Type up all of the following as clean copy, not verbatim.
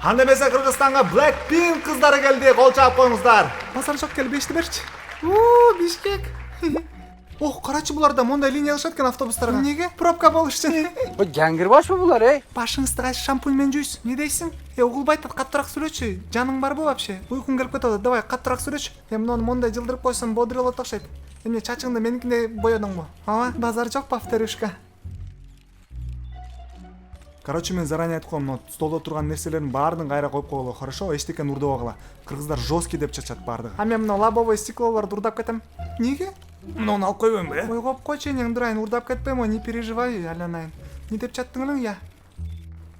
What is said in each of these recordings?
Анда эмесе Кыргызстанга Blackpink кыздары келди. Кол чаап коюңуздар. Базар жок кел, бешти берчи. Бишкек. Ох, карачы буларда мондай линия алышат экен автобустарга. Эмнеге? Пробка болуш үчүн. Bu жаңгырбашпы булар, ey? Башыңызды кайсы шампунь менен жуйсуз? Не дейсиң? Угулбай атат, каттыраак сүрөчү. Жаның барбы вообще? Уйкуң келип кетет. Давай, каттыраак сүрөчү. Муну мондай жылдырып койсоң бодролот окшойт. Эмне чачыңды меникиндей боёдуңбу? Ооба, базар жок, повторюшка. Короче, мен заранее айтып коем, но столдо турган нерселердин баарын кайра коюп койгула, хорошо? Эчтекени урдабагыла. Кыргыздар жесткий деп чачат баардыгы. А мен мына лобовой стеклолорду урдап кетем. Неге? Муну алып койбоймбу, э? Ой, коюп койчу, эне Дурайн, урдап кетпейм, не переживай, Алянайын. Не деп чаттың элең, я?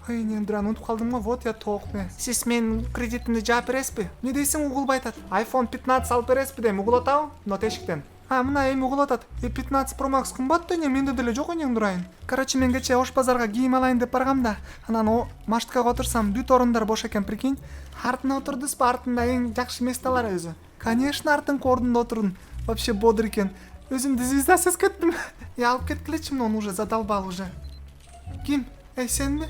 Ой, эне Дурайн, унутуп калдым го, вот я тоок мен. Сиз менин кредитимди жаап бересизби? Не дейсиң, угулбай атат? iPhone 15 алып бересизби дейм, угулуп атабы? Мына тешиктен. Мына эми угулуп атат. 15 Pro Max кымбат эне, менде деле жок эне Дурайн. Короче, мен кечээ Ош базарга кийим алайын деп баргам да, анан машиткага отурсам, бүт орундар бош экен, прикинь. Артына отурдузбу, артында эң жакшы месталар өзү. Конечно, артыңкы ордунда отурдум. Вообще бодр экен. Өзүмдү звезда сезип кеттим. Я алып кеткилечи, муну уже задолбал уже. Ким? Эй, сенби?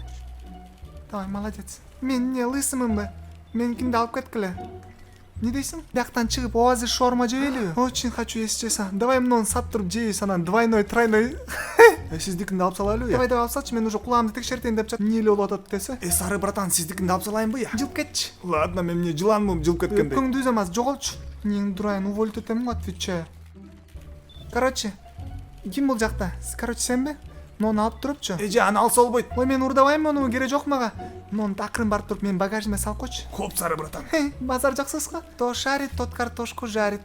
Давай, молодец. Мен не лысымынбы? Меникинди алып кеткиле. Не дейсиң? Бияктан чыгып оазис шаурма жебейлиби? Очень хочу, если честно. Давай муну сатып туруп жейбиз, анан двойной, тройной. Сиздикинди алып салайлыбы? Давай, алып салчы, мен уже кулагымды текшертейин деп жатам. Эмне эле болуп атат десе? Сары братан, сиздикинди алып салайынбы я? Жылып кетчи. Ладно, мен эмне жыланмын жылып кеткендей. Өкпөңдү үзөм, жоголчу. Эмнең Дурайн, уволить этем го, отвечаю. Короче, ким бул жакта? Короче, сенби? Муну алып турупчу. Эже, аны алса болбойт. Ой, мен урдабайм, муну керек жок мага. Муну акырын барып туруп мен багажыма салып койчу. Хоп, сары братан. Базар жаксызга? То шарит, тот картошку жарит.